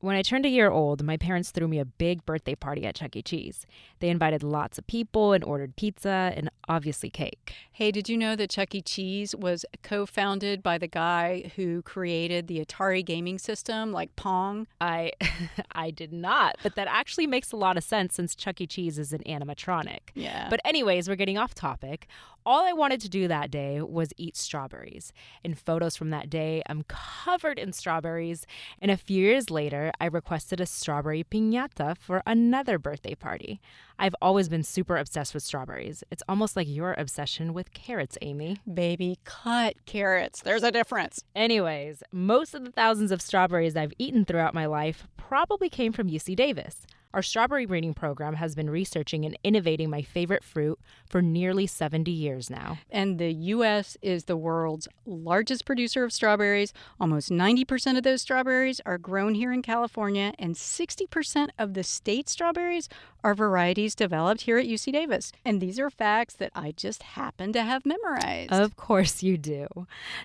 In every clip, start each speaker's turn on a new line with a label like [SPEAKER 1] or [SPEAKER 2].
[SPEAKER 1] When I turned a year old, my parents threw me a big birthday party at Chuck E. Cheese. They invited lots of people and ordered pizza and obviously cake.
[SPEAKER 2] Hey, did you know that Chuck E. Cheese was co-founded by the guy who created the Atari gaming system, like Pong?
[SPEAKER 1] I I did not, but that actually makes a lot of sense since Chuck E. Cheese is an animatronic.
[SPEAKER 2] Yeah.
[SPEAKER 1] But anyways, we're getting off topic. All I wanted to do that day was eat strawberries. In photos from that day, I'm covered in strawberries. And a few years later, I requested a strawberry piñata for another birthday party. I've always been super obsessed with strawberries. It's almost like your obsession with carrots, Amy.
[SPEAKER 2] Baby, cut carrots. There's a difference.
[SPEAKER 1] Anyways, most of the thousands of strawberries I've eaten throughout my life probably came from UC Davis. Our strawberry breeding program has been researching and innovating my favorite fruit for nearly 70 years now.
[SPEAKER 2] And the U.S. is the world's largest producer of strawberries. Almost 90% of those strawberries are grown here in California, and 60% of the state strawberries are varieties developed here at UC Davis. And these are facts that I just happen to have memorized.
[SPEAKER 1] Of course you do.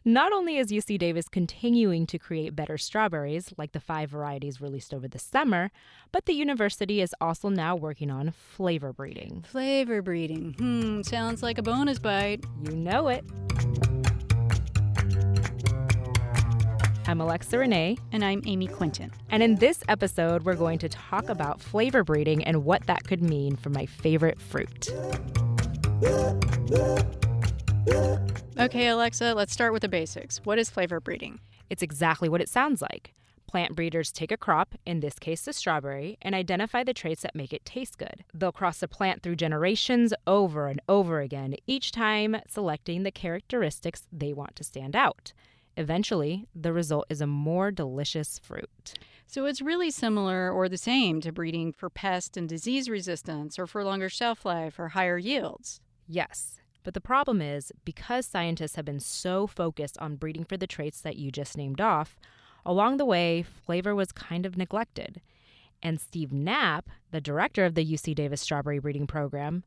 [SPEAKER 1] Not only is UC Davis continuing to create better strawberries, like the 5 varieties released over the summer, but the university is also now working on flavor breeding.
[SPEAKER 2] Flavor breeding. Sounds like a bonus bite.
[SPEAKER 1] You know it. I'm Alexa Renee.
[SPEAKER 2] And I'm Amy Quinton.
[SPEAKER 1] And in this episode, we're going to talk about flavor breeding and what that could mean for my favorite fruit.
[SPEAKER 2] Okay, Alexa, let's start with the basics. What is flavor breeding?
[SPEAKER 1] It's exactly what it sounds like. Plant breeders take a crop, in this case the strawberry, and identify the traits that make it taste good. They'll cross the plant through generations over and over again, each time selecting the characteristics they want to stand out. Eventually, the result is a more delicious fruit.
[SPEAKER 2] So it's really similar or the same to breeding for pest and disease resistance or for longer shelf life or higher yields.
[SPEAKER 1] Yes, but the problem is, because scientists have been so focused on breeding for the traits that you just named off, along the way, flavor was kind of neglected. And Steve Knapp, the director of the UC Davis Strawberry Breeding Program,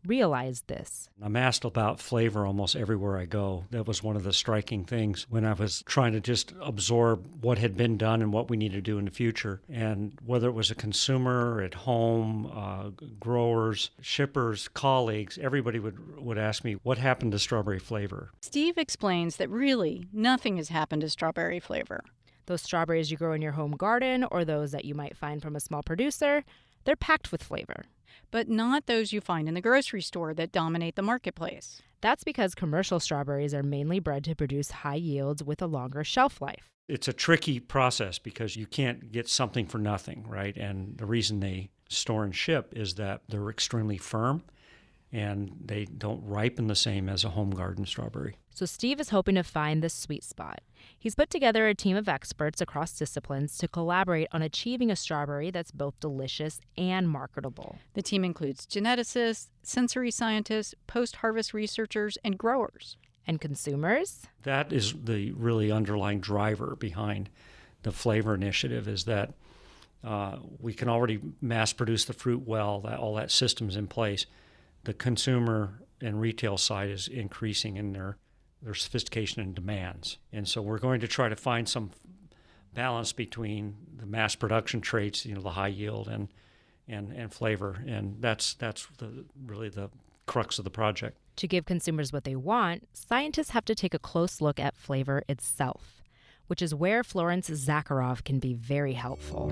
[SPEAKER 1] realized this.
[SPEAKER 3] I'm asked about flavor almost everywhere I go. That was one of the striking things when I was trying to just absorb what had been done and what we need to do in the future. And whether it was a consumer at home, growers, shippers, colleagues, everybody would ask me, what happened to strawberry flavor?
[SPEAKER 2] Steve explains that really nothing has happened to strawberry flavor.
[SPEAKER 1] Those strawberries you grow in your home garden or those that you might find from a small producer, they're packed with flavor.
[SPEAKER 2] But not those you find in the grocery store that dominate the marketplace.
[SPEAKER 1] That's because commercial strawberries are mainly bred to produce high yields with a longer shelf life.
[SPEAKER 3] It's a tricky process because you can't get something for nothing, right? And the reason they store and ship is that they're extremely firm and they don't ripen the same as a home garden strawberry.
[SPEAKER 1] So Steve is hoping to find the sweet spot. He's put together a team of experts across disciplines to collaborate on achieving a strawberry that's both delicious and marketable.
[SPEAKER 2] The team includes geneticists, sensory scientists, post-harvest researchers, and growers.
[SPEAKER 1] And consumers?
[SPEAKER 3] That is the really underlying driver behind the flavor initiative, is that we can already mass produce the fruit well, that all that system's in place. The consumer and retail side is increasing in their sophistication and demands. And so we're going to try to find some balance between the mass production traits, the high yield and flavor. And that's really the crux of the project.
[SPEAKER 1] To give consumers what they want, scientists have to take a close look at flavor itself, which is where Florence Zakharov can be very helpful.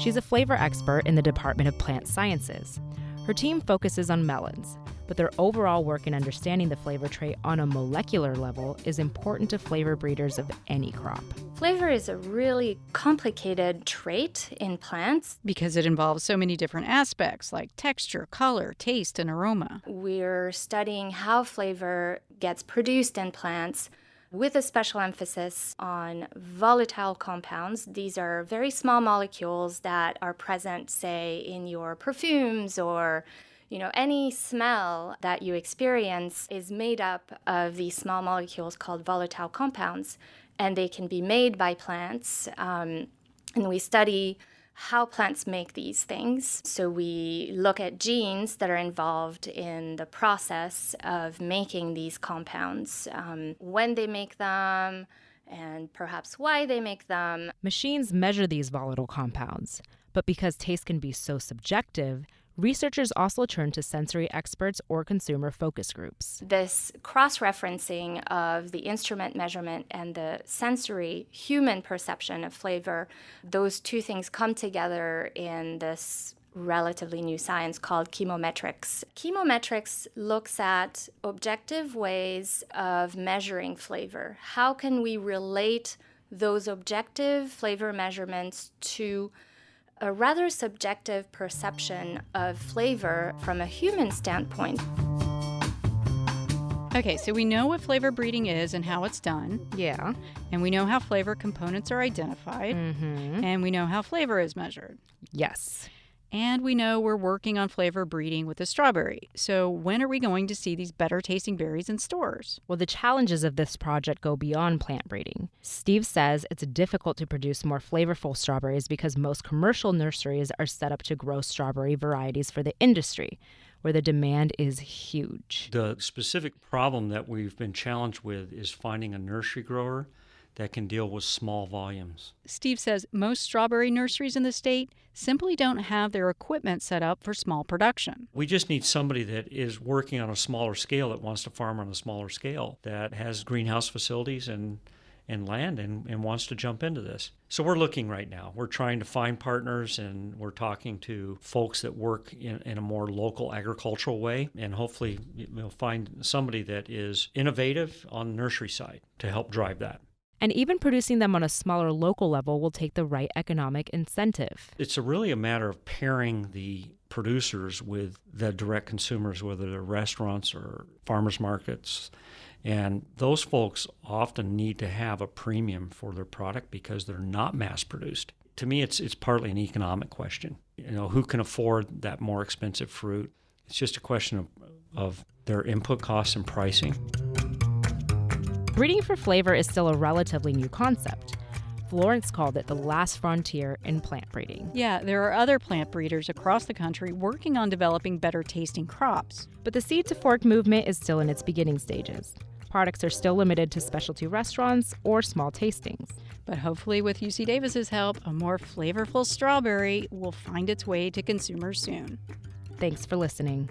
[SPEAKER 1] She's a flavor expert in the Department of Plant Sciences. Her team focuses on melons, but their overall work in understanding the flavor trait on a molecular level is important to flavor breeders of any crop.
[SPEAKER 4] Flavor is a really complicated trait in plants
[SPEAKER 2] because it involves so many different aspects like texture, color, taste, and aroma.
[SPEAKER 4] We're studying how flavor gets produced in plants with a special emphasis on volatile compounds. These are very small molecules that are present, say, in your perfumes or, any smell that you experience is made up of these small molecules called volatile compounds, and they can be made by plants. And we study how plants make these things. So we look at genes that are involved in the process of making these compounds, when they make them, and perhaps why they make them.
[SPEAKER 1] Machines measure these volatile compounds, but because taste can be so subjective, researchers also turn to sensory experts or consumer focus groups.
[SPEAKER 4] This cross-referencing of the instrument measurement and the sensory human perception of flavor, those two things come together in this relatively new science called chemometrics. Chemometrics looks at objective ways of measuring flavor. How can we relate those objective flavor measurements to a rather subjective perception of flavor from a human standpoint?
[SPEAKER 2] Okay, so we know what flavor breeding is and how it's done.
[SPEAKER 1] Yeah.
[SPEAKER 2] And we know how flavor components are identified. And we know how flavor is measured.
[SPEAKER 1] Yes.
[SPEAKER 2] And we know we're working on flavor breeding with the strawberry. So when are we going to see these better tasting berries in stores?
[SPEAKER 1] Well, the challenges of this project go beyond plant breeding. Steve says it's difficult to produce more flavorful strawberries because most commercial nurseries are set up to grow strawberry varieties for the industry, where the demand is huge.
[SPEAKER 3] The specific problem that we've been challenged with is finding a nursery grower that can deal with small volumes.
[SPEAKER 2] Steve says most strawberry nurseries in the state simply don't have their equipment set up for small production.
[SPEAKER 3] We just need somebody that is working on a smaller scale, that wants to farm on a smaller scale, that has greenhouse facilities and land and wants to jump into this. So we're looking right now. We're trying to find partners, and we're talking to folks that work in a more local agricultural way, and hopefully we'll find somebody that is innovative on the nursery side to help drive that.
[SPEAKER 1] And even producing them on a smaller local level will take the right economic incentive.
[SPEAKER 3] It's really a matter of pairing the producers with the direct consumers, whether they're restaurants or farmers markets. And those folks often need to have a premium for their product because they're not mass produced. To me, it's partly an economic question. Who can afford that more expensive fruit? It's just a question of their input costs and pricing.
[SPEAKER 1] Breeding for flavor is still a relatively new concept. Florence called it the last frontier in plant breeding.
[SPEAKER 2] Yeah, there are other plant breeders across the country working on developing better tasting crops.
[SPEAKER 1] But the seed to fork movement is still in its beginning stages. Products are still limited to specialty restaurants or small tastings.
[SPEAKER 2] But hopefully with UC Davis's help, a more flavorful strawberry will find its way to consumers soon.
[SPEAKER 1] Thanks for listening.